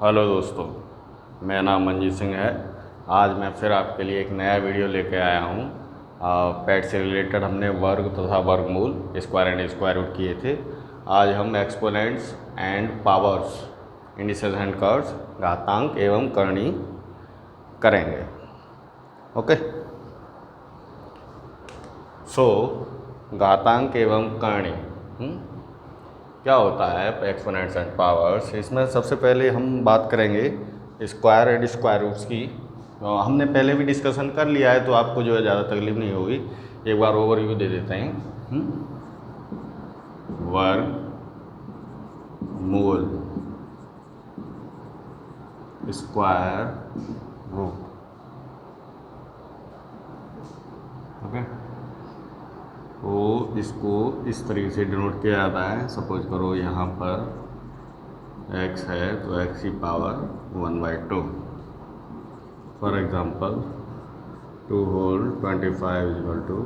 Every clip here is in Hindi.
हेलो दोस्तों, मेरा नाम मंजीत सिंह है। आज मैं फिर आपके लिए एक नया वीडियो लेके आया हूँ। पैट से रिलेटेड हमने वर्ग तथा वर्गमूल, स्क्वायर एंड स्क्वायर रूट किए थे। आज हम exponents and powers, indices and curves, घातांक एवं करणी करेंगे। ओके, सो घातांक एवं करणी क्या होता है एक्सपोनेंट्स एंड पावर्स। इसमें सबसे पहले हम बात करेंगे स्क्वायर एंड स्क्वायर रूट्स की। हमने पहले भी डिस्कशन कर लिया है, तो आपको जो है ज़्यादा तकलीफ नहीं होगी। एक बार ओवरव्यू दे देते हैं। वर्ग मूल स्क्वायर रूट। ओके, तो इसको इस तरीके से डिनोट किया जाता है। सपोज करो यहाँ पर x है तो x की power 1/2। For example 2 whole 25 equal to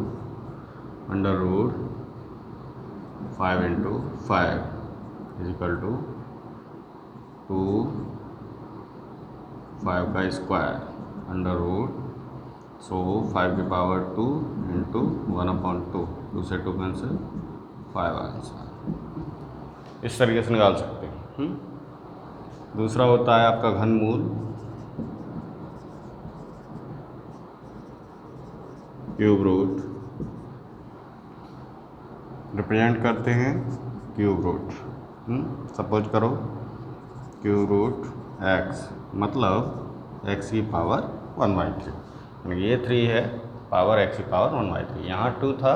under root 5 into 5 is equal to 2 5 का स्क्वायर अंडर रूट, सो 5 की पावर 2 इंटू 1/2, 2 से 2 कैंसिल, 5 आंसर। इस तरीके से निकाल सकते हैं। दूसरा होता है आपका घनमूल, क्यूब रूट। रिप्रेजेंट करते हैं क्यूब रूट। सपोज करो क्यूब रूट x, मतलब x की पावर 1/3, यानी ये 3 है, पावर x की पावर 1/3। यहाँ 2 था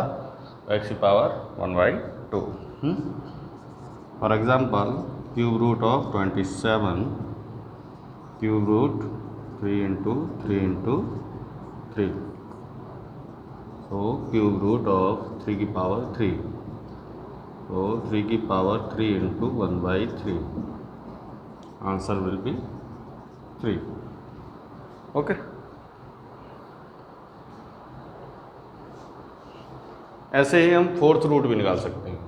तो x की power 1/2। For example cube root of 27, cube root 3 into 3 into 3, तो क्यूब रूट ऑफ 3 की पावर 3, तो 3 की power 3 into 1/3, answer will be 3। Okay, ऐसे ही हम फोर्थ रूट भी निकाल सकते हैं।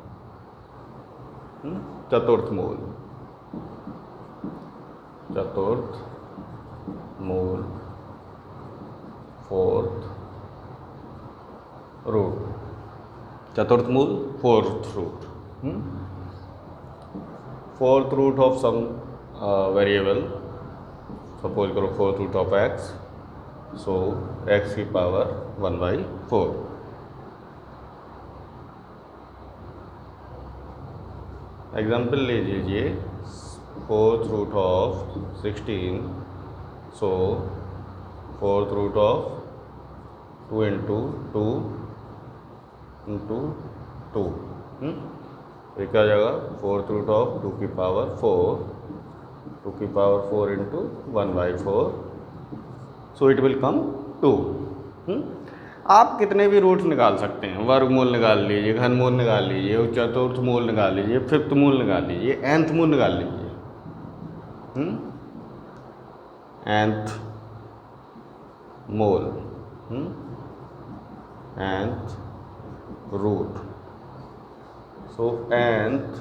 चतुर्थ मूल, चतुर्थ मूल, फोर्थ रूट। चतुर्थ मूल, fourth root. Fourth root of some variable, suppose करो fourth root of x, so x की पावर 1/4। एग्जाम्पल ले लीजिए, fourth root of 16, so fourth root of 2 into 2 into 2, ये क्या आ जाएगा, फोर्थ रूट ऑफ 2 की पावर 4, 2 की power 4 into 1/4, so it will come 2। आप कितने भी रूट्स निकाल सकते हैं। वर्गमूल निकाल लीजिए, घनमूल निकाल लीजिए, चतुर्थ मूल निकाल लीजिए, फिफ्थ मूल निकाल लीजिए, nth मूल निकाल लीजिए। nth मूल, nth रूट, सो nth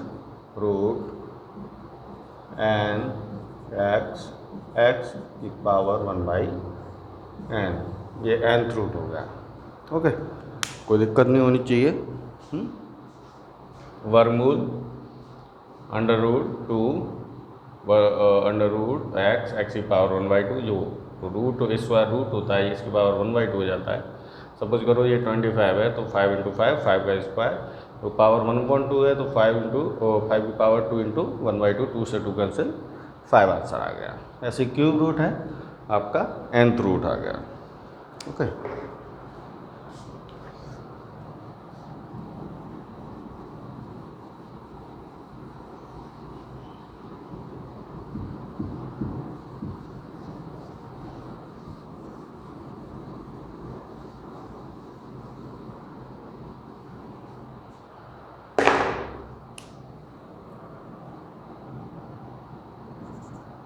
रूट n x की पावर 1/n, ये nth रूट हो गया। ओके, कोई दिक्कत नहीं होनी चाहिए। वर्गमूल under root 2 under root x की पावर 1/2, जो रूट स्क्वायर रूट होता है इसकी पावर 1/2 हो जाता है। सपोज करो ये 25 है तो 5 इंटू 5, 5 का स्क्वायर, तो पावर 1/2 है तो 5 की पावर 2 इंटू 1/2, 2 से 2 कैंसिल, 5 आंसर आ गया। ऐसे क्यूब रूट है आपका, nth रूट आ गया। ओके,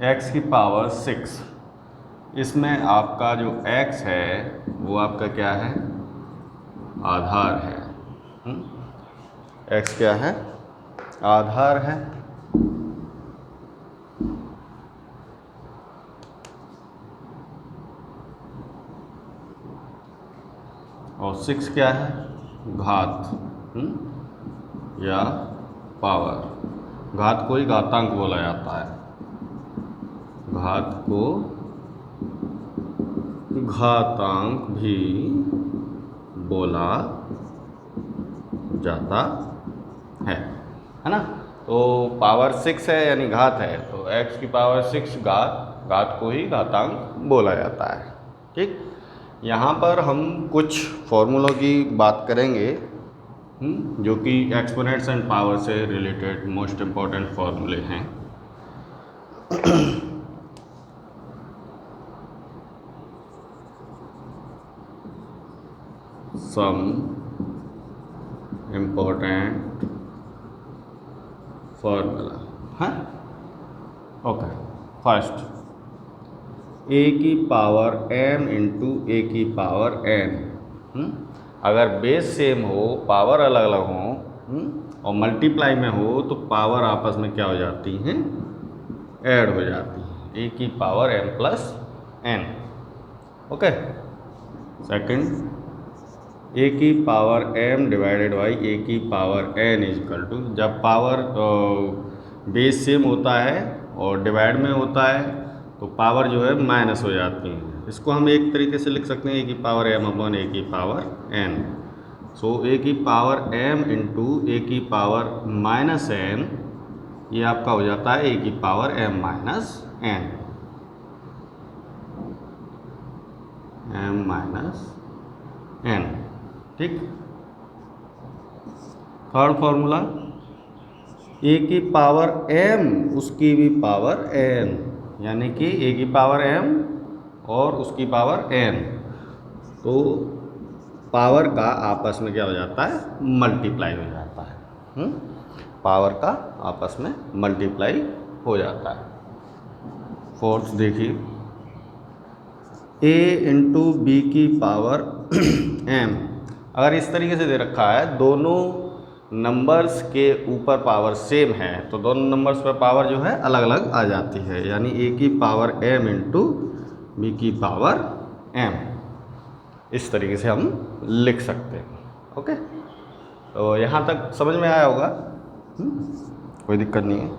x की पावर 6, इसमें आपका जो x है वो आपका क्या है, आधार है। x क्या है, आधार है। और 6 क्या है, घात या पावर। घात को ही घातांक बोला जाता है, घात को घातांक भी बोला जाता है ना। तो पावर 6 है यानी घात है, तो x की पावर 6 घात को ही घातांक बोला जाता है। ठीक, यहाँ पर हम कुछ फॉर्मूलों की बात करेंगे जो कि एक्सपोनेंट्स एंड पावर से रिलेटेड मोस्ट इम्पॉर्टेंट फॉर्मूले हैं। सम इम्पोर्टेंट फॉर्मूला है। ओके, फर्स्ट a की पावर m इंटू ए की पावर n। अगर बेस सेम हो, पावर अलग अलग हो और मल्टीप्लाई में हो तो पावर आपस में क्या हो जाती हैं, ऐड हो जाती है, a की power m plus n। Okay, second a की power m divided by a की पावर n इजकल टू, जब पावर बेस सेम होता है और डिवाइड में होता है तो पावर जो है माइनस हो जाती है। इसको हम एक तरीके से लिख सकते हैं a की पावर m अपॉन a की पावर n। सो a की पावर m इंटू a की पावर माइनस n, ये आपका हो जाता है a की power m minus n, m minus n। ठीक, थर्ड फॉर्मूला a की पावर m उसकी भी पावर n, यानी कि a की पावर m और उसकी पावर n, तो पावर का आपस में क्या हो जाता है, मल्टीप्लाई हो जाता है। पावर का आपस में मल्टीप्लाई हो जाता है। फोर्थ देखिए, a इंटू बी की पावर m, अगर इस तरीके से दे रखा है दोनों नंबर्स के ऊपर पावर सेम है तो दोनों नंबर्स पर पावर जो है अलग अलग आ जाती है, यानी a की पावर m इंटू बी की पावर m, इस तरीके से हम लिख सकते हैं। ओके, तो यहाँ तक समझ में आया होगा, कोई दिक्कत नहीं है।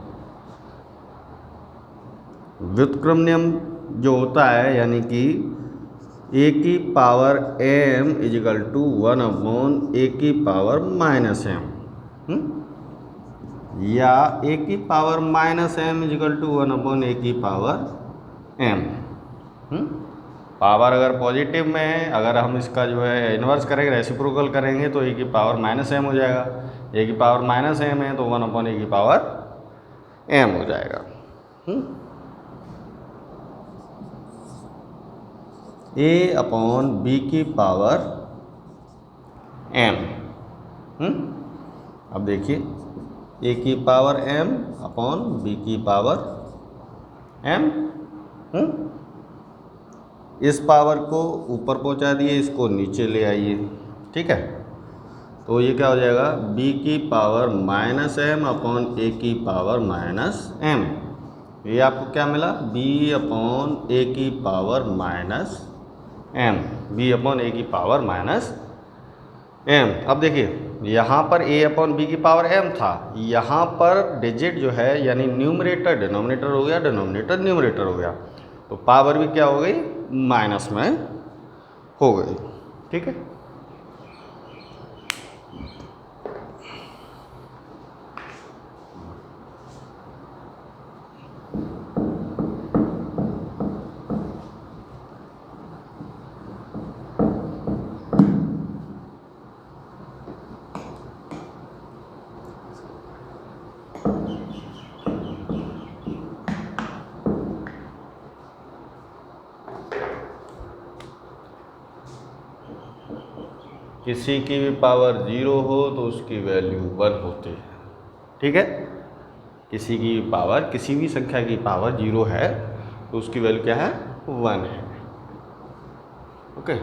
व्युत्क्रम नियम जो होता है, यानी कि a की power m equal to 1 upon a की पावर माइनस m, या a की power minus m equal to 1 upon a की पावर m। पावर अगर पॉजिटिव में है, अगर हम इसका जो है इन्वर्स करेंगे, रेसिप्रोकल करेंगे तो a की पावर माइनस m हो जाएगा, a की पावर माइनस m है तो 1 अपॉन a की पावर m हो जाएगा। a अपॉन b की पावर m। अब देखिए, a की पावर m अपॉन b की पावर m। इस पावर को ऊपर पहुंचा दिए, इसको नीचे ले आइए। ठीक है, तो ये क्या हो जाएगा, b की power minus m upon a की पावर माइनस m। ये आपको क्या मिला, b अपॉन a की power minus m, b upon a की पावर माइनस m। अब देखिए, यहाँ पर a अपॉन b की पावर m था, यहाँ पर डिजिट जो है यानी न्यूमरेटर डिनोमिनेटर हो गया, डिनोमिनेटर न्यूमरेटर हो गया, तो पावर भी क्या हो गई, माइनस में हो गई। ठीक है, किसी की भी पावर 0 हो तो उसकी वैल्यू 1 होती है। ठीक है, किसी की पावर, किसी भी संख्या की पावर 0 है तो उसकी वैल्यू क्या है, 1 है। ओके,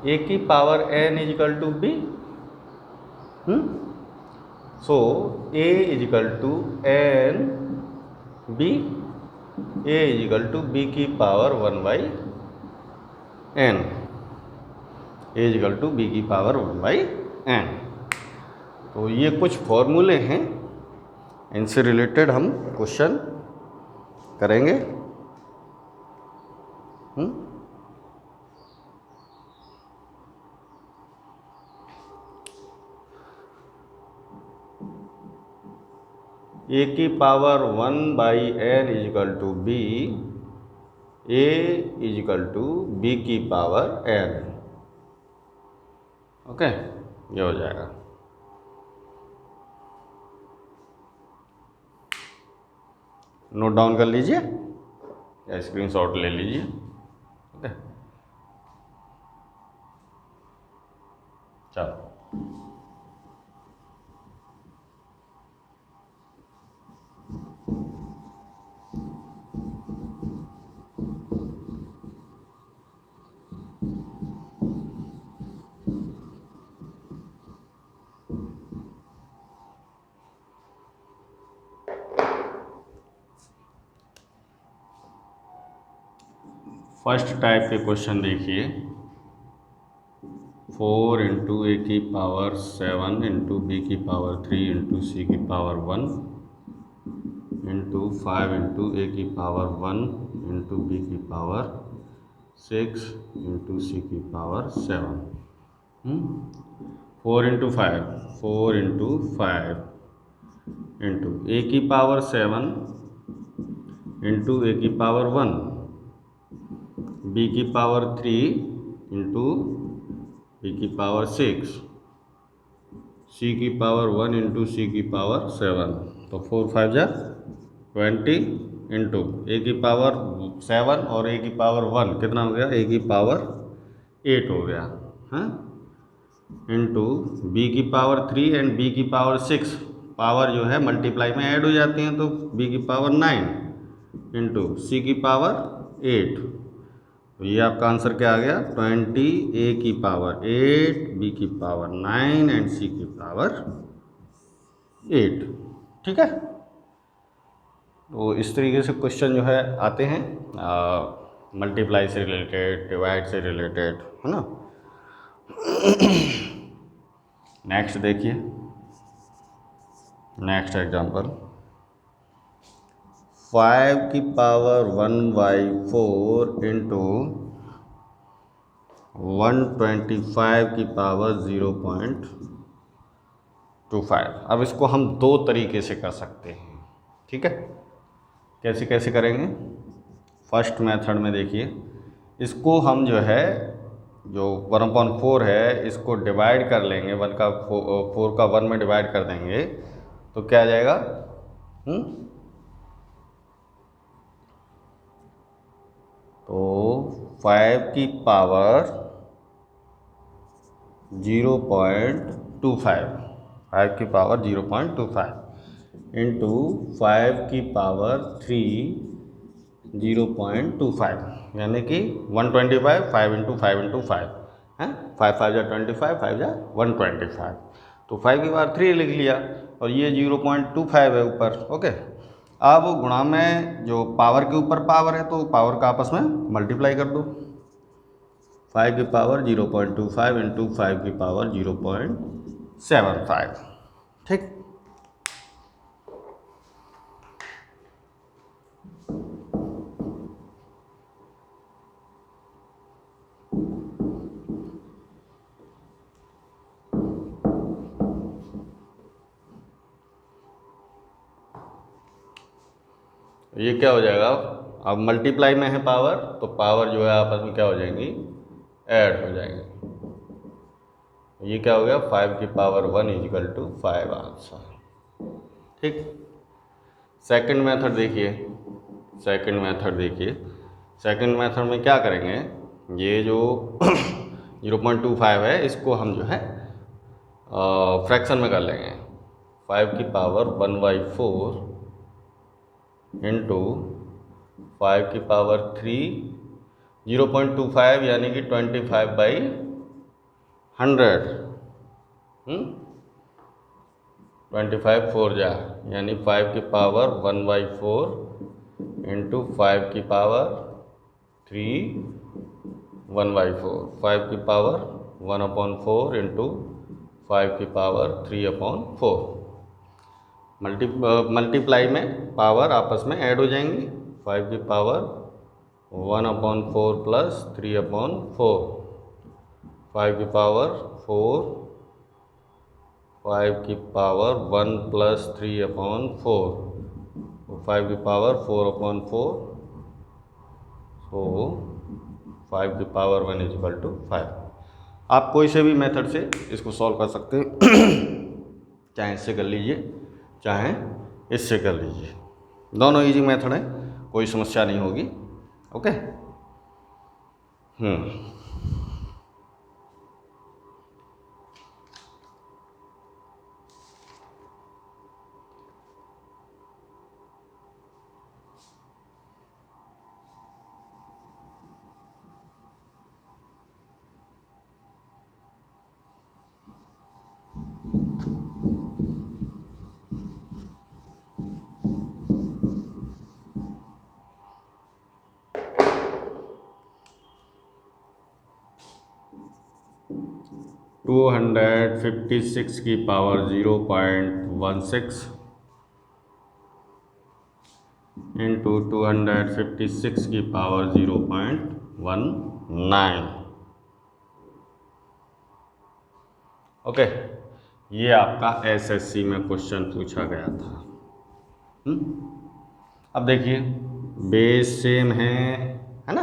a की power n equal to b, so a equal to n b, a equal to b की power 1 by n। A equal to b की पावर 1/n। तो ये कुछ फॉर्मूले हैं, इनसे रिलेटेड हम क्वेश्चन करेंगे। ए की power 1/n equal to b, a equal to b की पावर n। ओके, ये हो जाएगा। नोट डाउन कर लीजिए या स्क्रीनशॉट ले लीजिए। ओके, चलो फर्स्ट टाइप के क्वेश्चन देखिए। 4 इंटू ए की पावर 7 इंटू बी की पावर 3 इंटू सी की पावर 1 इंटू 5 इंटू ए की पावर 1 इंटू बी की पावर 6 इंटू सी की पावर 7। 4 इंटू 5, 4 इंटू 5 इंटू ए की पावर 7 इंटू ए की पावर 1, बी की पावर 3 इंटू बी की पावर 6, सी की पावर 1 इंटू सी की पावर 7। तो 4 5 जा 20 इंटू ए की पावर 7 और ए की पावर 1 कितना हो गया, ए की पावर 8 हो गया, हाँ, इंटू बी की पावर 3 एंड बी की पावर 6। पावर जो है मल्टीप्लाई में ऐड हो जाती हैं, तो बी की पावर 9 इंटू सी की पावर 8। तो ये आपका आंसर क्या आ गया, 20, ए की पावर 8, बी की पावर 9 एंड सी की पावर 8। ठीक है, तो इस तरीके से क्वेश्चन जो है आते हैं, मल्टीप्लाई से रिलेटेड, डिवाइड से रिलेटेड, है ना। नेक्स्ट देखिए, नेक्स्ट एग्जांपल। 5 की पावर 1/4 इंटू 125 की पावर 0.25। अब इसको हम दो तरीके से कर सकते हैं, ठीक है। कैसे कैसे करेंगे, फर्स्ट मेथड में देखिए, इसको हम जो है, जो 1/4 है, इसको डिवाइड कर लेंगे, 1 का 4 का 1 में डिवाइड कर देंगे, तो क्या आ जाएगा, तो 5 की पावर 0.25, 5 की पावर 0.25 इंटू 5 की पावर 3 0.25, यानी कि 125, 5 इंटू 5 इंटू 5 है, 5 5 जा 25, 5 जा 125। तो 5 की पावर 3 लिख लिया, और ये 0.25 है ऊपर। ओके, अब गुणा में जो पावर के ऊपर पावर है, तो पावर का आपस में मल्टीप्लाई कर दो। 5 की पावर 0.25 इंटू 5 की पावर 0.75। ठीक, ये क्या हो जाएगा, अब मल्टीप्लाई में है पावर, तो पावर जो है आपस में क्या हो जाएंगी, ऐड हो जाएंगे। ये क्या हो गया, 5 की पावर 1 इजिकल टू 5 आंसर। ठीक, सेकंड मेथड देखिए, सेकंड मेथड देखिए, सेकंड मेथड में क्या करेंगे, ये जो 0.25 है, इसको हम जो है फ्रैक्शन में कर लेंगे। 5 की पावर 1/4 इंटू 5 की पावर 3 0.25, यानी कि 25/100। 25 4 जा, यानी 5 की पावर 1/4 इंटू 5 की पावर 3 1/4, 5 की पावर 1/4 इंटू 5 की पावर 3/4। मल्टीप्लाई में पावर आपस में ऐड हो जाएंगी। 5 की पावर 1/4 प्लस 3/4, 5 की पावर 4, 5 की पावर 1 प्लस 3/4, 5 की पावर 4/4, तो 5 की पावर 1 इक्वल टू 5। आप कोई से भी मेथड से इसको सॉल्व कर सकते हैं चाहे इससे कर लीजिए चाहे इससे कर लीजिए, दोनों इजी मेथड है, कोई समस्या नहीं होगी। ओके। 256 की पावर 0.16 इंटू 256 की पावर 0.19। ओके, ये आपका एसएससी में क्वेश्चन पूछा गया था। अब देखिए बेस सेम है ना,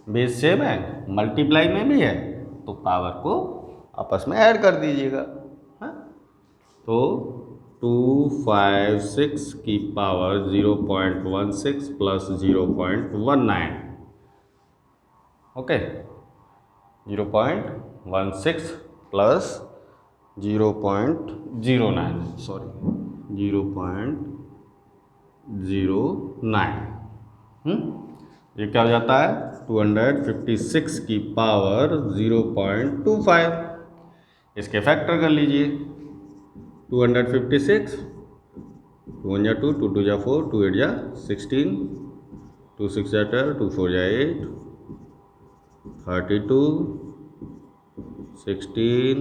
बेस सेम है, मल्टीप्लाई में भी है, तो पावर को आपस में ऐड कर दीजिएगा। हाँ, तो 256 की power 0.16 plus 0.19। Okay, 0.16 plus 0.09, sorry 0.09। ये क्या हो जाता है? 256 की पावर 0.25। इसके फैक्टर कर लीजिए। 256, 2 1 2, 2 2 4, 2 8 16, 2 6 12, 2 4 8, 32, 16,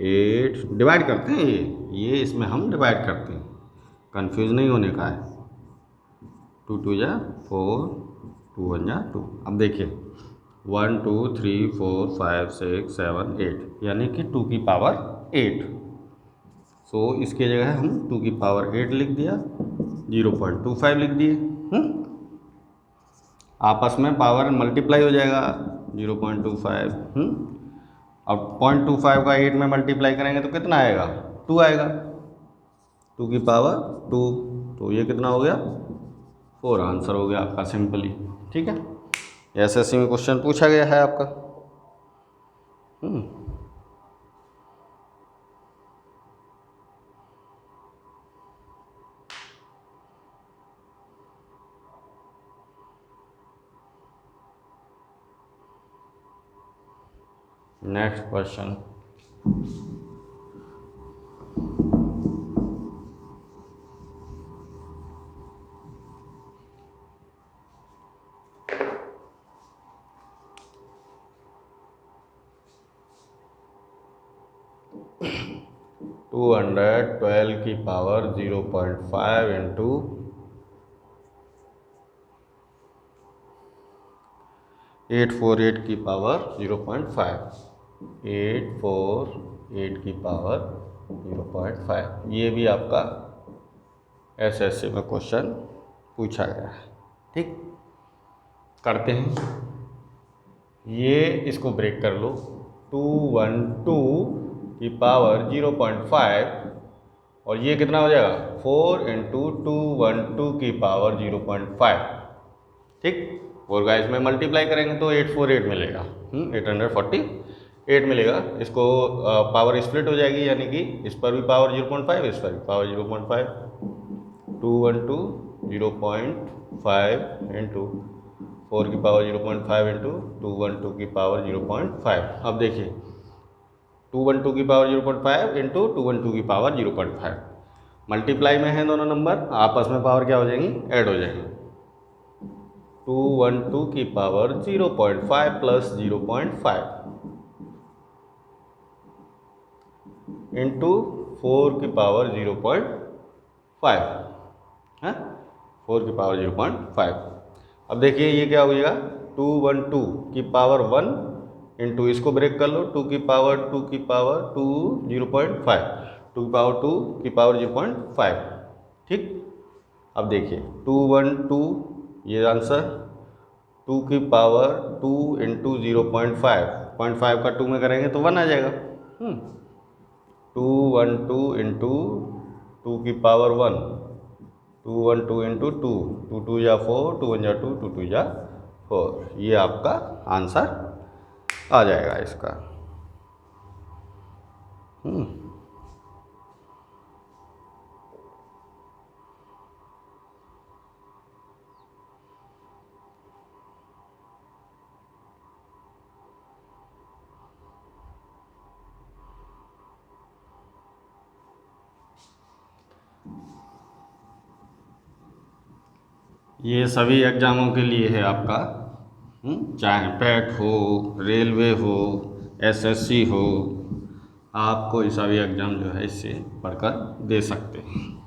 8 डिवाइड करते हैं। ये इसमें हम डिवाइड करते हैं, कंफ्यूज नहीं होने का है। 2 2 4, 2 1 2। अब देखिए 1 2 3 4 5 6 7 8, यानी कि 2 की पावर 8। सो इसके जगह हम 2 की पावर 8 लिख दिया, 0.25 लिख दिए। आपस में पावर मल्टीप्लाई हो जाएगा 0.25। अब 0.25 का 8 में मल्टीप्लाई करेंगे तो कितना आएगा? 2 आएगा, 2 की पावर 2, तो ये कितना हो गया? 4 आंसर हो गया आपका सिंपली। ठीक है, एसएससी में क्वेश्चन पूछा गया है आपका। नेक्स्ट क्वेश्चन, टू 212 की पावर 0.5 इंटू 848 की पावर 0.5, 848 की पावर 0.5। ये भी आपका एसएससी में क्वेश्चन पूछा गया है। ठीक, करते हैं। ये इसको ब्रेक कर लो, 212 की पावर 0.5 और ये कितना हो जाएगा? 4 इंटू 212 की पावर 0.5। ठीक, और गाइस में मल्टीप्लाई करेंगे तो 848 मिलेगा, 848 मिलेगा। इसको पावर स्प्लिट हो जाएगी, यानी कि इस पर भी पावर 0.5, इस पर भी पावर 0.5। 212 0.5 इंटू 4 की पावर 0.5 इंटू 212 की पावर 0.5। अब देखिए 212 की पावर 0.5 इंटू 212 की पावर 0.5, मल्टीप्लाई में है दोनों नंबर, आपस में पावर क्या हो जाएंगी? ऐड हो जाएंगी। 212 की पावर 0.5 प्लस 0.5, इंटू 4⁵ है, 4⁵ अब देखिए ये क्या हो जाएगा, 212⁵ इंटू इसको ब्रेक कर लो, 2⁵ ठीक। अब देखिए 212 ये आंसर, 2⁵2 इंटू 0.5 का 2 में करेंगे तो 1 आ जाएगा। 212 इंटू 2⁵1, 212 इंटू 2, 2 2 या 4, 2 1 या 2, 2 2 या 4, ये आपका आंसर आ जाएगा इसका। ये सभी एग्ज़ामों के लिए है आपका, चाहे पैट हो, रेलवे हो, एसएससी हो, आप कोई सा भी एग्ज़ाम जो है इससे पढ़कर दे सकते हैं।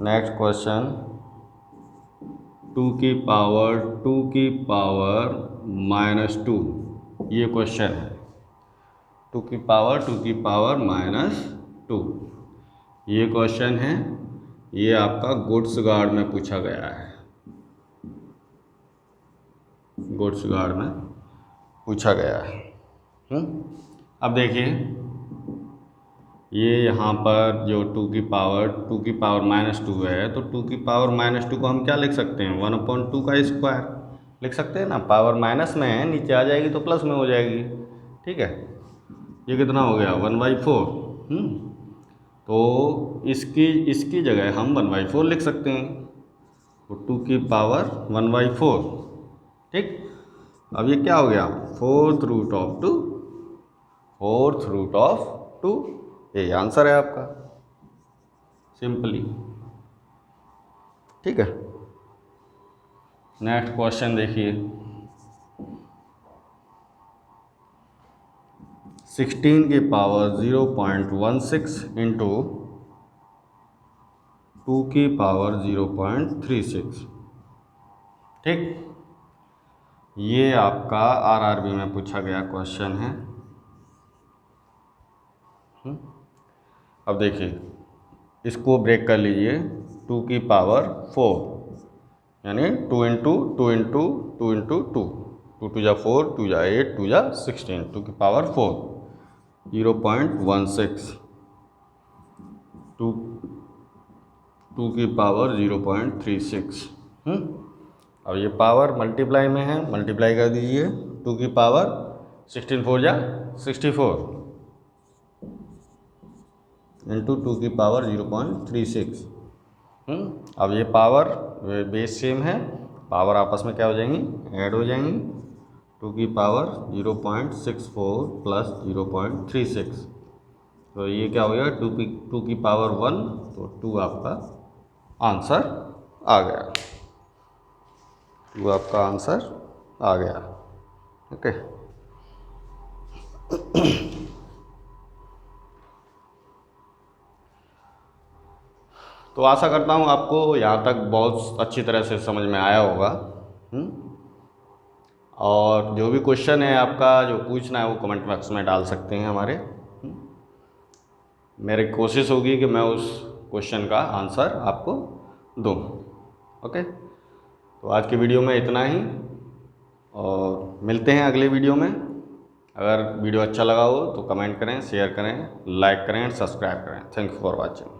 नेक्स्ट क्वेश्चन, 2⁵2⁵ -2, ये क्वेश्चन है। 2⁵2⁵ -2 ये क्वेश्चन है, ये आपका गुड्स गार्ड में पूछा गया है, गुड्स गार्ड में पूछा गया है। अब देखिए ये यहाँ पर जो 2⁵2⁵ -2 है, तो 2⁵ को हम क्या लिख सकते हैं, 1/2 का स्क्वायर लिख सकते हैं ना। पावर माइनस में है, नीचे आ जाएगी तो प्लस में हो जाएगी, ठीक है। ये कितना हो गया, 1/4। तो इसकी जगह हम 1/4 लिख सकते हैं, तो 2⁵1/4, ठीक। अब ये क्या हो गया, 4th रूट ऑफ 2, ये आंसर है आपका, सिंपली, ठीक है। नेक्स्ट क्वेश्चन देखिए, 16⁵0.16 इंटू 2⁵0.36, ठीक। ये आपका आरआरबी में पूछा गया क्वेश्चन है। अब देखिए इसको ब्रेक कर लीजिए, 2⁵4 यानी 2 इंटू 2 इंटू 2 इंटू 2, 2 2 या 4, 2 या 8, 2 या 16, 2⁵4 0.16, 2⁵0.36। अब ये पावर मल्टीप्लाई में है, मल्टीप्लाई कर दीजिए, 2⁵16 4 या 64 इंटू 2⁵0.36। अब ये पावर बेस सेम है, पावर आपस में क्या हो जाएंगी, ऐड हो जाएंगी, 2⁵0.64 प्लस 0.36, तो ये क्या हो गया, 2⁵1, तो 2 आपका आंसर आ गया, 2 आपका आंसर आ गया, ओके। तो आशा करता हूँ आपको यहाँ तक बहुत अच्छी तरह से समझ में आया होगा। और जो भी क्वेश्चन है आपका जो पूछना है वो कमेंट बॉक्स में डाल सकते हैं हमारे। मेरी कोशिश होगी कि मैं उस क्वेश्चन का आंसर आपको दूँ, ओके। तो आज की वीडियो में इतना ही, और मिलते हैं अगले वीडियो में। अगर वीडियो अच्छा लगा हो तो कमेंट करें, शेयर करें, लाइक करें, सब्सक्राइब करें। Thank you for watching.